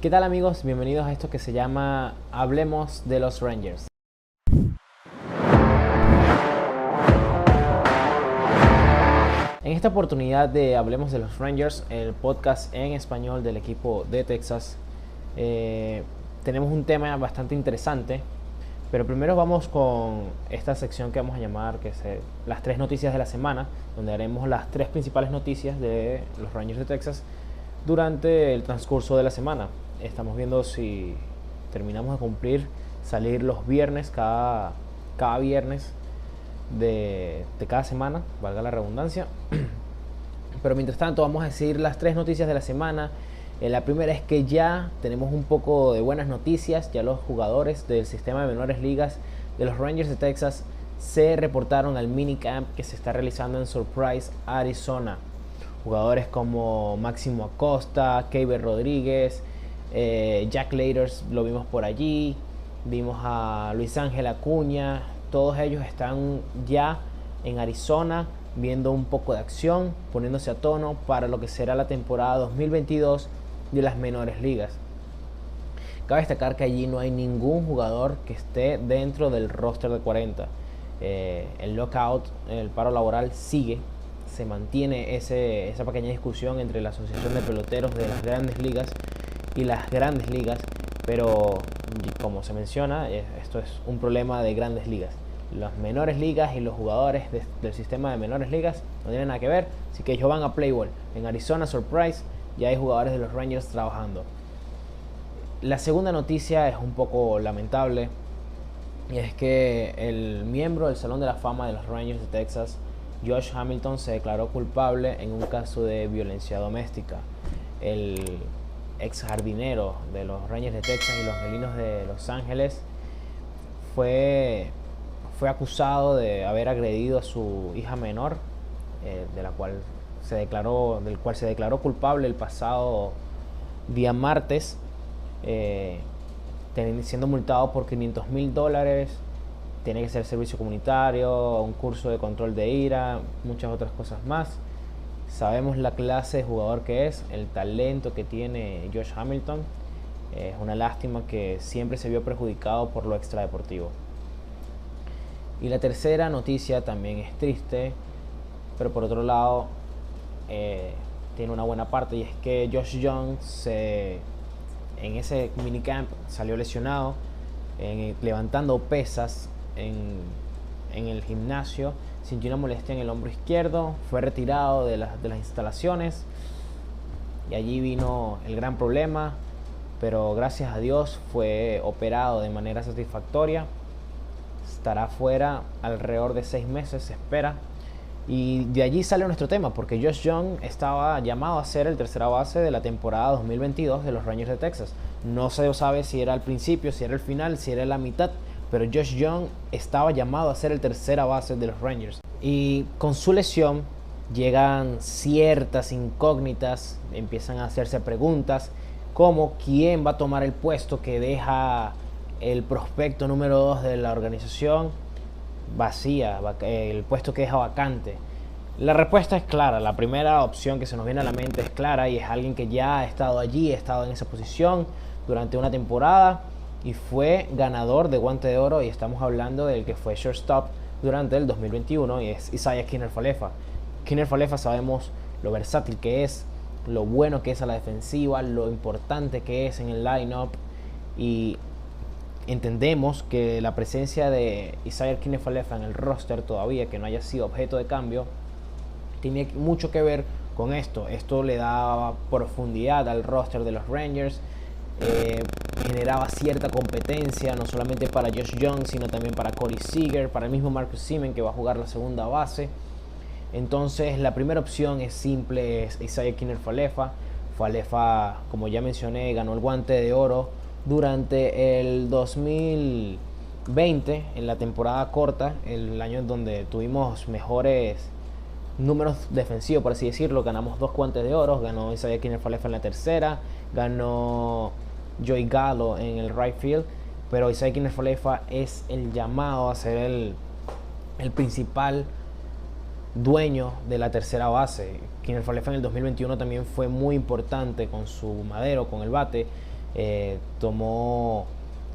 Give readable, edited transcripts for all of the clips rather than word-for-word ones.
¿Qué tal amigos? Bienvenidos a esto que se llama Hablemos de los Rangers. En esta oportunidad de Hablemos de los Rangers, el podcast en español del equipo de Texas, tenemos un tema bastante interesante, pero primero vamos con esta sección que vamos a llamar las tres noticias de la semana, donde haremos las tres principales noticias de los Rangers de Texas durante el transcurso de la semana. Estamos viendo si terminamos de cumplir salir los viernes, cada viernes de cada semana, valga la redundancia. Pero mientras tanto vamos a decir las tres noticias de la semana. La primera es que ya tenemos un poco de buenas noticias. Ya los jugadores del sistema de menores ligas de los Rangers de Texas se reportaron al minicamp que se está realizando en Surprise, Arizona. Jugadores como Máximo Acosta, Keiber Rodríguez, Jack Leaders lo vimos por allí, vimos a Luis Ángel Acuña. Todos ellos están ya en Arizona viendo un poco de acción, poniéndose a tono para lo que será la temporada 2022 de las menores ligas. Cabe destacar que allí no hay ningún jugador que esté dentro del roster de 40. El lockout, el paro laboral sigue. Se mantiene esa pequeña discusión entre la Asociación de Peloteros de las Grandes Ligas y las Grandes Ligas, pero como se menciona, esto es un problema de Grandes Ligas. Las menores ligas y los jugadores del sistema de menores ligas no tienen nada que ver, así que ellos van a play ball. En Arizona Surprise ya hay jugadores de los Rangers trabajando. La segunda noticia es un poco lamentable, y es que el miembro del Salón de la Fama de los Rangers de Texas, Josh Hamilton, se declaró culpable en un caso de violencia doméstica. El ex jardinero de los Rangers de Texas y los Angelinos de Los Ángeles fue acusado de haber agredido a su hija menor, del cual se declaró culpable el pasado día martes, siendo multado por $500,000. Tiene que ser servicio comunitario, un curso de control de ira, muchas otras cosas más. Sabemos la clase de jugador que es, el talento que tiene Josh Hamilton. Es una lástima que siempre se vio perjudicado por lo extradeportivo. Y la tercera noticia también es triste, pero por otro lado tiene una buena parte, y es que Josh Young en ese minicamp salió lesionado levantando pesas en el gimnasio. Sintió una molestia en el hombro izquierdo, fue retirado de las instalaciones, y allí vino el gran problema, pero gracias a Dios fue operado de manera satisfactoria. Estará fuera alrededor de 6 meses, se espera. Y de allí sale nuestro tema, porque Josh Young estaba llamado a ser el tercera base de la temporada 2022 de los Rangers de Texas. No se sabe si era al principio, si era el final, si era la mitad, pero Josh Young estaba llamado a ser el tercera base de los Rangers. Y con su lesión llegan ciertas incógnitas, empiezan a hacerse preguntas como quién va a tomar el puesto que deja el prospecto número 2 de la organización vacía, el puesto que deja vacante. La respuesta es clara. La primera opción que se nos viene a la mente es clara, y es alguien que ya ha estado allí, ha estado en esa posición durante una temporada y fue ganador de Guante de Oro, y estamos hablando del que fue shortstop durante el 2021, y es Isiah Kiner-Falefa. Kiner-Falefa sabemos lo versátil que es, lo bueno que es a la defensiva, lo importante que es en el line-up, y entendemos que la presencia de Isiah Kiner-Falefa en el roster todavía, que no haya sido objeto de cambio, tiene mucho que ver con esto. Esto le daba profundidad al roster de los Rangers, generaba cierta competencia, no solamente para Josh Young, sino también para Corey Seager, para el mismo Marcus Semien, que va a jugar la segunda base. Entonces la primera opción es simple, es Isiah Kiner-Falefa. Falefa, como ya mencioné, ganó el Guante de Oro durante el 2020, en la temporada corta, el año en donde tuvimos mejores números defensivos, por así decirlo. Ganamos 2 Guantes de Oro, ganó Isiah Kiner-Falefa en la tercera, ganó Joey Gallo en el right field, pero Isiah Kiner-Falefa es el llamado a ser el principal dueño de la tercera base. Kiner-Falefa en el 2021 también fue muy importante con su madero, con el bate. Tomó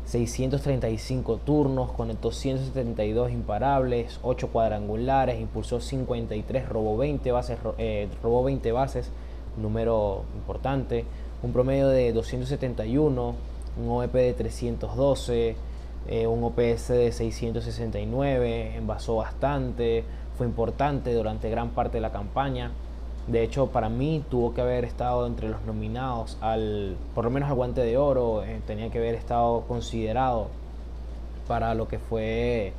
635 turnos, conectó 172 imparables, 8 cuadrangulares, impulsó 53, robó 20 bases, número importante, un promedio de 271, un OEP de 312, un OPS de 669, envasó bastante, fue importante durante gran parte de la campaña. De hecho, para mí tuvo que haber estado entre los nominados por lo menos al Guante de Oro, tenía que haber estado considerado para lo que fue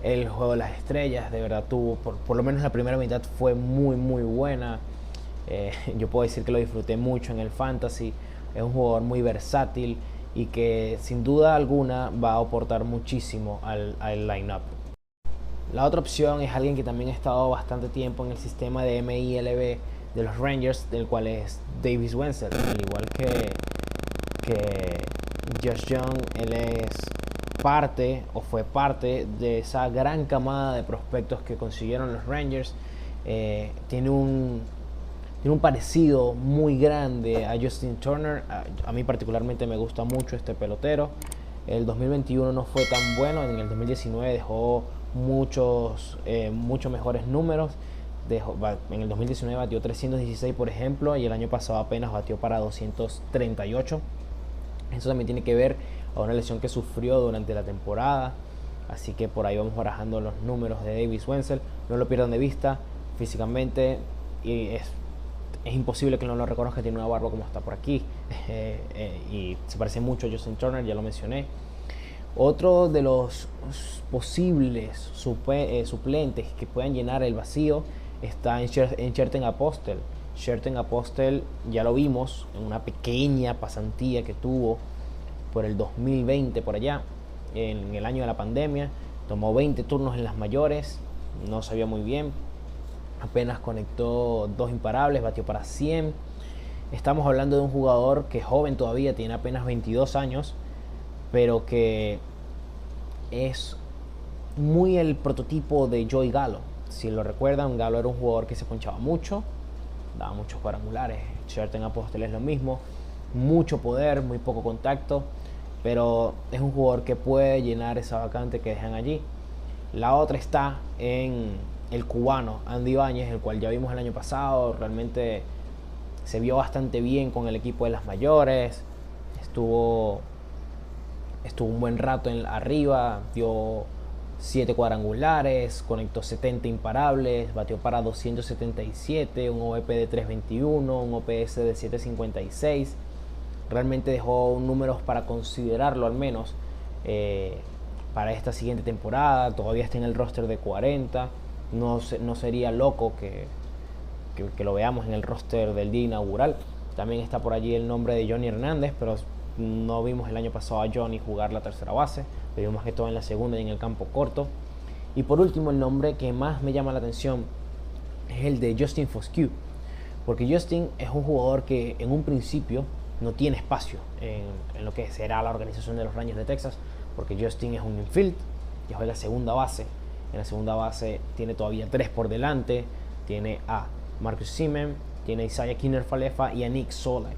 el Juego de las Estrellas. De verdad tuvo, por lo menos la primera mitad fue muy muy buena. Yo puedo decir que lo disfruté mucho en el Fantasy. Es un jugador muy versátil y que sin duda alguna va a aportar muchísimo al line-up. La otra opción es alguien que también ha estado bastante tiempo en el sistema de MILB de los Rangers, del cual es Davis Wenzel. Al igual que Josh Young, él es parte o fue parte de esa gran camada de prospectos que consiguieron los Rangers. Tiene un parecido muy grande a Justin Turner. A mí particularmente me gusta mucho este pelotero. El 2021 no fue tan bueno, en el 2019 dejó muchos mejores números. En el 2019 batió 316 por ejemplo, y el año pasado apenas batió para 238. Eso también tiene que ver a una lesión que sufrió durante la temporada, así que por ahí vamos barajando los números de Davis Wenzel. No lo pierdan de vista físicamente, y es imposible que no lo reconozca. Tiene una barba como está por aquí, y se parece mucho a Justin Turner, ya lo mencioné. Otro de los posibles suplentes que puedan llenar el vacío está en Sherten Apostel. Sherten Apostel ya lo vimos en una pequeña pasantía que tuvo por el 2020 por allá, en el año de la pandemia. Tomó 20 turnos en las mayores, no sabía muy bien, apenas conectó 2 imparables, batió para 100. Estamos hablando de un jugador que es joven todavía, tiene apenas 22 años, pero que es muy el prototipo de Joey Gallo. Si lo recuerdan, Gallo era un jugador que se ponchaba mucho, daba muchos cuadrangulares. Sherten Apostel es lo mismo, mucho poder, muy poco contacto, pero es un jugador que puede llenar esa vacante que dejan allí. La otra está en el cubano Andy Ibáñez, el cual ya vimos el año pasado. Realmente se vio bastante bien con el equipo de las mayores, estuvo un buen rato arriba, dio 7 cuadrangulares, conectó 70 imparables, batió para 277, un OVP de 321, un OPS de 756. Realmente dejó números para considerarlo al menos para esta siguiente temporada. Todavía está en el roster de 40. No sería loco que lo veamos en el roster del día inaugural. También está por allí el nombre de Johnny Hernández, pero no vimos el año pasado a Johnny jugar la tercera base, lo vimos más que todo en la segunda y en el campo corto. Y por último, el nombre que más me llama la atención es el de Justin Foscue, porque Justin es un jugador que en un principio no tiene espacio en lo que será la organización de los Rangers de Texas, porque Justin es un infield que juega segunda base. En la segunda base tiene todavía 3 por delante. Tiene a Marcus Semien, tiene a Isaiah Kiner-Falefa y a Nick Solak.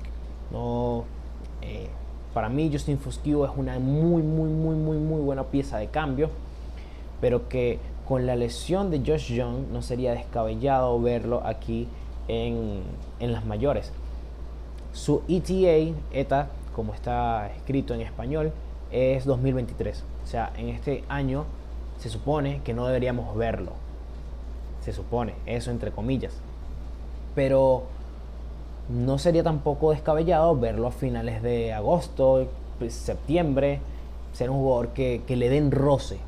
Para mí Justin Foscue es una muy buena pieza de cambio, pero que con la lesión de Josh Young no sería descabellado verlo aquí en las mayores. Su ETA, como está escrito en español, es 2023. O sea, en este año se supone que no deberíamos verlo. Se supone, eso entre comillas. Pero no sería tampoco descabellado verlo a finales de agosto, septiembre. Ser un jugador que le den roce,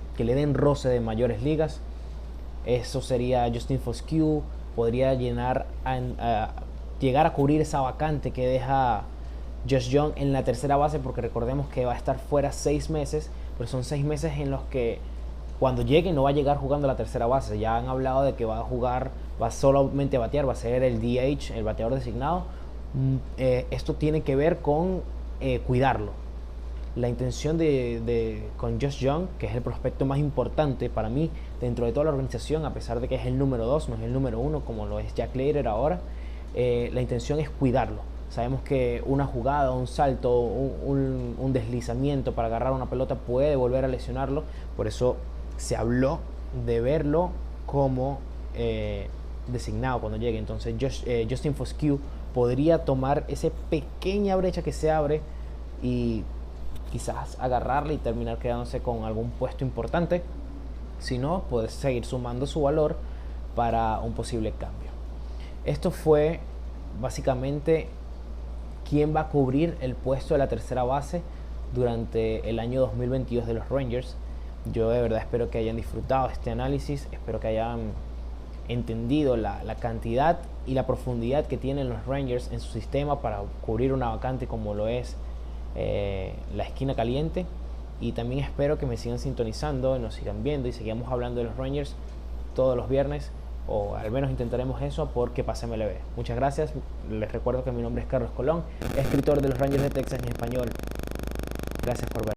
de mayores ligas. Eso sería Justin Foscue. Podría llegar a cubrir esa vacante que deja Josh Young en la tercera base, porque recordemos que va a estar fuera 6 meses, pero son 6 meses en los que cuando llegue no va a llegar jugando la tercera base. Ya han hablado de que va solamente a batear, va a ser el DH, el bateador designado. Esto tiene que ver con cuidarlo. La intención con Josh Young, que es el prospecto más importante para mí dentro de toda la organización, a pesar de que es el número 2, no es el número 1 como lo es Jack Leiter ahora, la intención es cuidarlo. Sabemos que una jugada, un salto, un deslizamiento para agarrar una pelota puede volver a lesionarlo. Por eso se habló de verlo como designado cuando llegue. Entonces Justin Foscue podría tomar esa pequeña brecha que se abre y quizás agarrarla y terminar quedándose con algún puesto importante. Si no, puede seguir sumando su valor para un posible cambio. Esto fue básicamente quién va a cubrir el puesto de la tercera base durante el año 2022 de los Rangers. Yo de verdad espero que hayan disfrutado este análisis, espero que hayan entendido la cantidad y la profundidad que tienen los Rangers en su sistema para cubrir una vacante como lo es la esquina caliente. Y también espero que me sigan sintonizando, nos sigan viendo y sigamos hablando de los Rangers todos los viernes, o al menos intentaremos eso porque Pase MLB. Muchas gracias, les recuerdo que mi nombre es Carlos Colón, escritor de los Rangers de Texas en español. Gracias por ver.